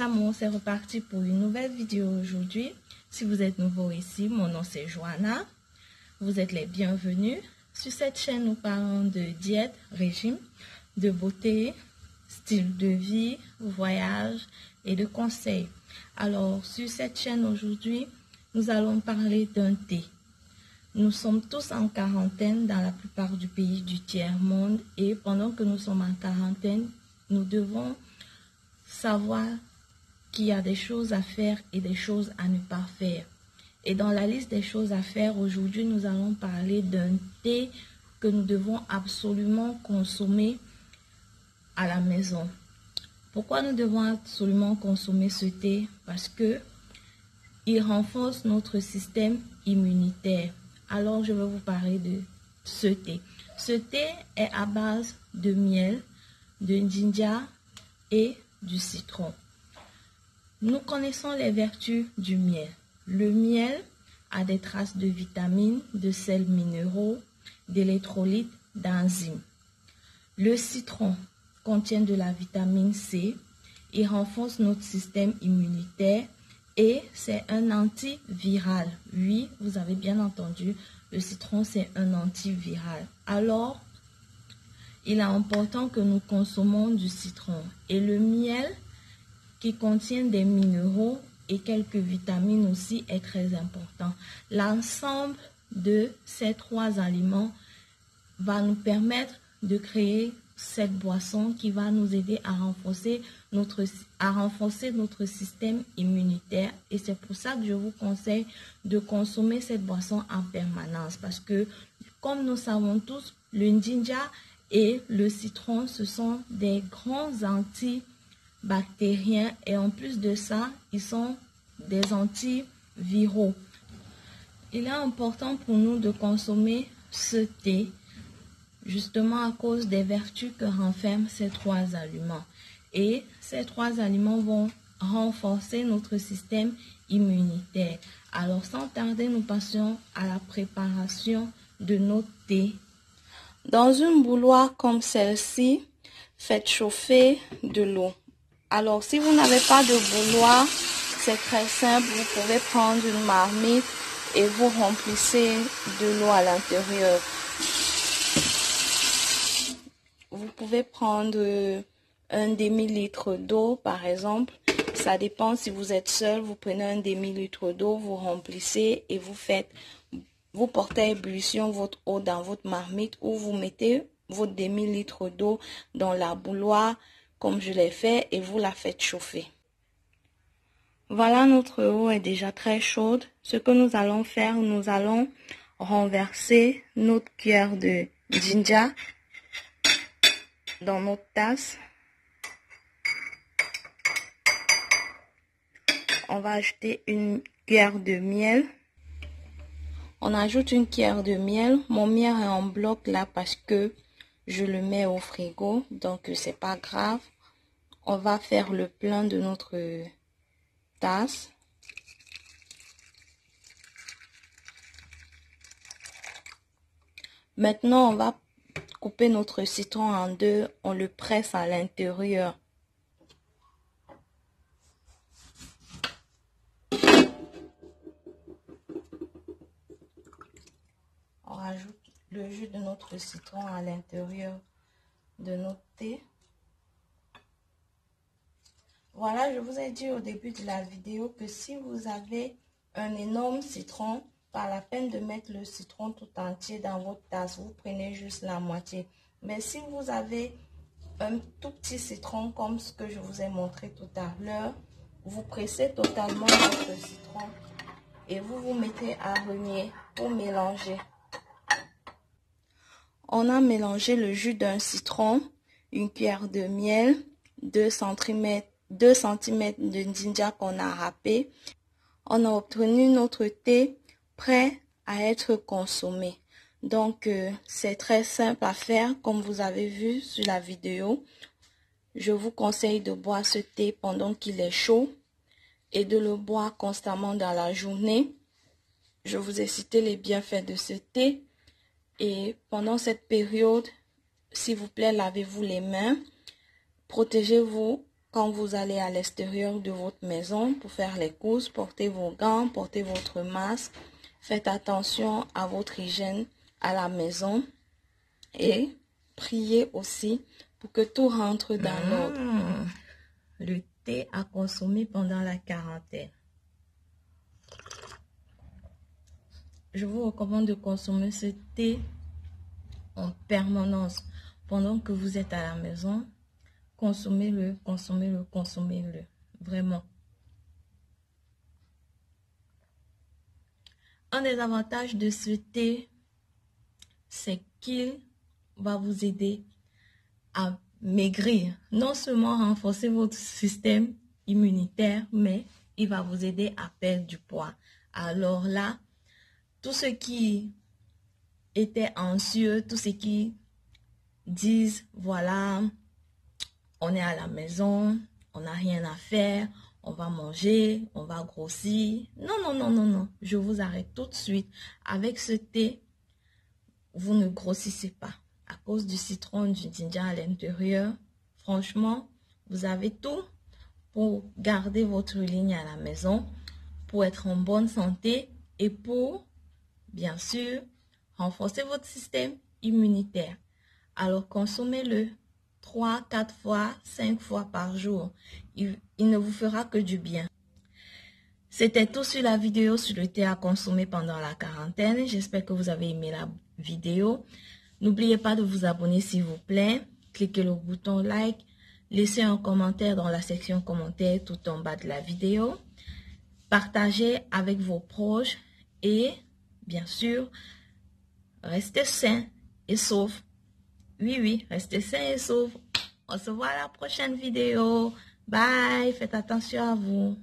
Amour, c'est reparti pour une nouvelle vidéo aujourd'hui. Si vous êtes nouveau ici, mon nom c'est Joanna. Vous êtes les bienvenus. Sur cette chaîne, nous parlons de diète, régime, de beauté, style de vie, voyage et de conseils. Alors, sur cette chaîne aujourd'hui, nous allons parler d'un thé. Nous sommes tous en quarantaine dans la plupart du pays du tiers-monde et pendant que nous sommes en quarantaine, nous devons savoir qu'il y a des choses à faire et des choses à ne pas faire. Et dans la liste des choses à faire, aujourd'hui, nous allons parler d'un thé que nous devons absolument consommer à la maison. Pourquoi nous devons absolument consommer ce thé? Parce que il renforce notre système immunitaire. Alors, je vais vous parler de ce thé. Ce thé est à base de miel, de ginger et du citron. Nous connaissons les vertus du miel. Le miel a des traces de vitamines, de sels minéraux, d'électrolytes, d'enzymes. Le citron contient de la vitamine C, il renforce notre système immunitaire et c'est un antiviral. Oui, vous avez bien entendu, le citron c'est un antiviral. Alors, il est important que nous consommons du citron. Et le miel qui contient des minéraux et quelques vitamines aussi est très important. L'ensemble de ces trois aliments va nous permettre de créer cette boisson qui va nous aider à renforcer notre système immunitaire. Et c'est pour ça que je vous conseille de consommer cette boisson en permanence. Parce que, comme nous savons tous, le ginger et le citron, ce sont des grands antibactériens et en plus de ça, ils sont des antiviraux. Il est important pour nous de consommer ce thé justement à cause des vertus que renferment ces trois aliments. Et ces trois aliments vont renforcer notre système immunitaire. Alors sans tarder, nous passons à la préparation de notre thé. Dans une bouilloire comme celle-ci, faites chauffer de l'eau. Alors, si vous n'avez pas de bouilloire, c'est très simple. Vous pouvez prendre une marmite et vous remplissez de l'eau à l'intérieur. Vous pouvez prendre un demi-litre d'eau, par exemple. Ça dépend si vous êtes seul. Vous prenez un demi-litre d'eau, vous remplissez et vous portez à ébullition votre eau dans votre marmite ou vous mettez votre demi-litre d'eau dans la bouilloire comme je l'ai fait et vous la faites chauffer. Voilà, notre eau est déjà très chaude. Ce que nous allons faire, nous allons renverser notre cuillère de ginger dans notre tasse. On va ajouter une cuillère de miel. On ajoute une cuillère de miel. Mon miel est en bloc là parce que je le mets au frigo. Donc, c'est pas grave. On va faire le plein de notre tasse. Maintenant, on va couper notre citron en deux. On le presse à l'intérieur. On rajoute le jus de notre citron à l'intérieur de notre thé. Voilà, je vous ai dit au début de la vidéo que si vous avez un énorme citron, pas la peine de mettre le citron tout entier dans votre tasse. Vous prenez juste la moitié. Mais si vous avez un tout petit citron comme ce que je vous ai montré tout à l'heure, vous pressez totalement votre citron et vous vous mettez à renier pour mélanger. On a mélangé le jus d'un citron, une cuillère de miel, 2 cm de ginger qu'on a râpé. On a obtenu notre thé prêt à être consommé. Donc, c'est très simple à faire comme vous avez vu sur la vidéo. Je vous conseille de boire ce thé pendant qu'il est chaud et de le boire constamment dans la journée. Je vous ai cité les bienfaits de ce thé. Et pendant cette période, s'il vous plaît, lavez-vous les mains. Protégez-vous quand vous allez à l'extérieur de votre maison pour faire les courses, portez vos gants, portez votre masque. Faites attention à votre hygiène à la maison et priez aussi pour que tout rentre dans l'ordre. Le thé à consommer pendant la quarantaine. Je vous recommande de consommer ce thé en permanence pendant que vous êtes à la maison. Consommez-le, consommez-le, consommez-le. Vraiment. Un des avantages de ce thé, c'est qu'il va vous aider à maigrir. Non seulement renforcer votre système immunitaire, mais il va vous aider à perdre du poids. Alors là, tous ceux qui étaient anxieux, tous ceux qui disent, voilà, on est à la maison, on n'a rien à faire, on va manger, on va grossir. Non, non, non, non, non. Je vous arrête tout de suite. Avec ce thé, vous ne grossissez pas. À cause du citron, du ginger à l'intérieur, franchement, vous avez tout pour garder votre ligne à la maison, pour être en bonne santé et pour, bien sûr, renforcer votre système immunitaire. Alors, consommez-le 3, 4 fois, 5 fois par jour. Il ne vous fera que du bien. C'était tout sur la vidéo sur le thé à consommer pendant la quarantaine. J'espère que vous avez aimé la vidéo. N'oubliez pas de vous abonner s'il vous plaît. Cliquez le bouton like. Laissez un commentaire dans la section commentaires tout en bas de la vidéo. Partagez avec vos proches. Et bien sûr, restez sains et saufs. Oui, oui, restez sains et saufs. On se voit à la prochaine vidéo. Bye, faites attention à vous.